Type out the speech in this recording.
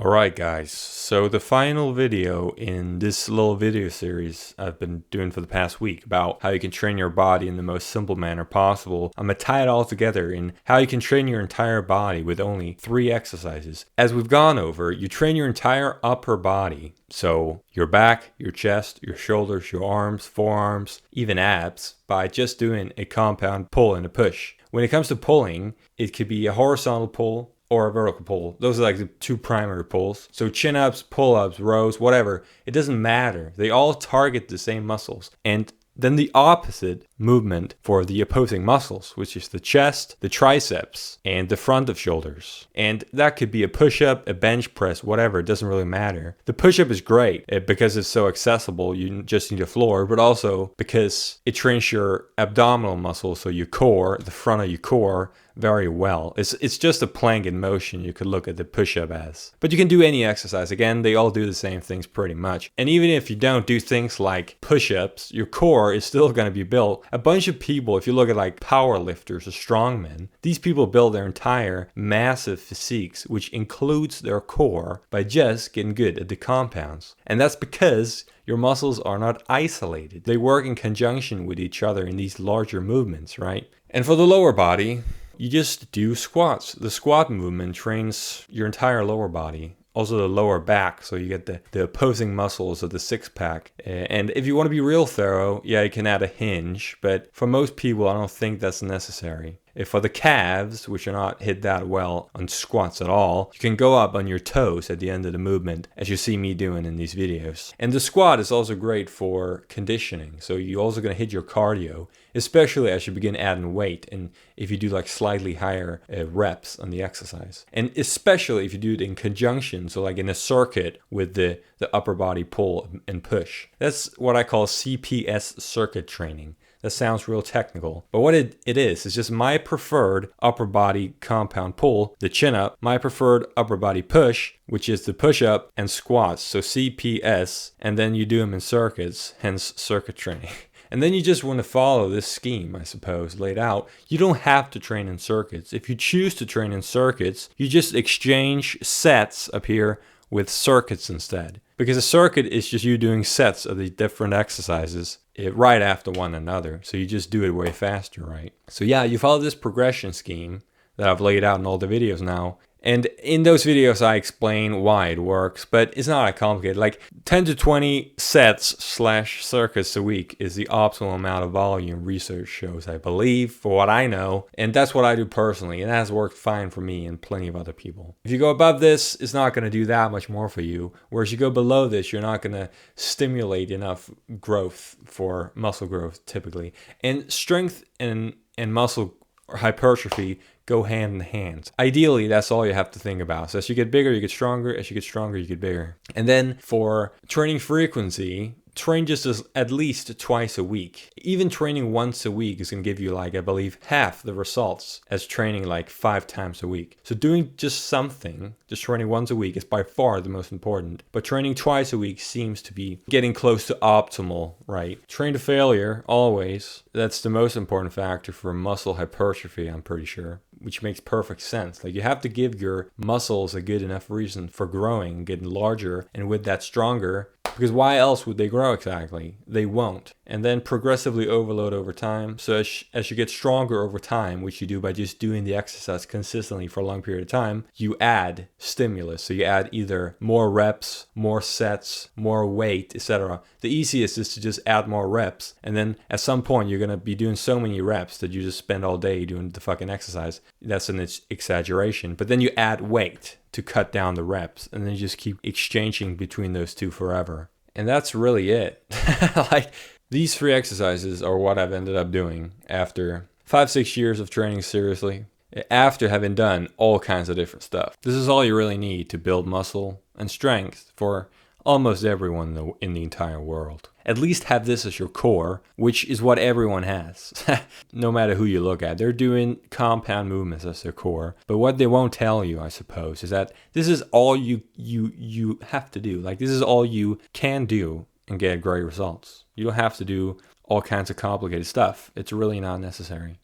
Alright guys, so the final video in this little video series I've been doing for the past week about how you can train your body in the most simple manner possible. I'm going to tie it all together in how you can train your entire body with only 3 exercises. As we've gone over, you train your entire upper body. So your back, your chest, your shoulders, your arms, forearms, even abs by just doing a compound pull and a push. When it comes to pulling, it could be a horizontal pull or a vertical pull. Those are like the 2 primary pulls. So chin-ups, pull-ups, rows, whatever. It doesn't matter. They all target the same muscles. And then the opposite movement for the opposing muscles, which is the chest, the triceps, and the front of shoulders. And that could be a push-up, a bench press, whatever. It doesn't really matter. The push-up is great because it's so accessible. You just need a floor, but also because it trains your abdominal muscles, so your core, the front of your core, very well. It's just a plank in motion you could look at the push-up as. But you can do any exercise. Again, they all do the same things pretty much. And even if you don't do things like push-ups, your core is still going to be built. A bunch of people, if you look at like power lifters or strongmen, these people build their entire massive physiques, which includes their core, by just getting good at the compounds. And that's because your muscles are not isolated. They work in conjunction with each other in these larger movements, right? And for the lower body, you just do squats. The squat movement trains your entire lower body, also the lower back, so you get the opposing muscles of the six-pack. And if you want to be real thorough, yeah, you can add a hinge, but for most people, I don't think that's necessary. For the calves, which are not hit that well on squats at all, you can go up on your toes at the end of the movement, as you see me doing in these videos. And the squat is also great for conditioning, so you're also going to hit your cardio, especially as you begin adding weight and if you do like slightly higher reps on the exercise. And especially if you do it in conjunction, so like in a circuit with the upper body pull and push. That's what I call CPS Circuit Training. That sounds real technical, but what it is just my preferred upper body compound pull, the chin up, my preferred upper body push, which is the push up and squats, so CPS, and then you do them in circuits, hence circuit training. And then you just want to follow this scheme, I suppose, laid out. You don't have to train in circuits. If you choose to train in circuits, you just exchange sets up here with circuits instead. Because a circuit is just you doing sets of the different exercises right after one another. So you just do it way faster, right? So yeah, you follow this progression scheme that I've laid out in all the videos now. And in those videos, I explain why it works, but it's not that complicated. Like 10 to 20 sets/circuits a week is the optimal amount of volume research shows, I believe, for what I know. And that's what I do personally. And that has worked fine for me and plenty of other people. If you go above this, it's not going to do that much more for you. Whereas you go below this, you're not going to stimulate enough growth for muscle growth typically. And strength and muscle or hypertrophy go hand in hand. Ideally, that's all you have to think about. So as you get bigger, you get stronger. As you get stronger, you get bigger. And then for training frequency, train just at least twice a week. Even training once a week is going to give you, like, I believe, half the results as training like 5 times a week. So doing just something, just training once a week is by far the most important. But training twice a week seems to be getting close to optimal, right? Train to failure, always. That's the most important factor for muscle hypertrophy, I'm pretty sure. Which makes perfect sense. Like, you have to give your muscles a good enough reason for growing, getting larger, and with that stronger. Because why else would they grow exactly? They won't. And then progressively overload over time. So as you get stronger over time, which you do by just doing the exercise consistently for a long period of time, you add stimulus. So you add either more reps, more sets, more weight, etc. The easiest is to just add more reps. And then at some point, you're going to be doing so many reps that you just spend all day doing the fucking exercise. That's an exaggeration. But then you add weight to cut down the reps, and then you just keep exchanging between those two forever. And that's really it. Like, these 3 exercises are what I've ended up doing after 5-6 years of training seriously, after having done all kinds of different stuff. This is all you really need to build muscle and strength for almost everyone in the entire world. At least have this as your core, which is what everyone has. No matter who you look at, they're doing compound movements as their core. But what they won't tell you, I suppose, is that this is all you have to do. Like, this is all you can do and get great results. You don't have to do all kinds of complicated stuff. It's really not necessary.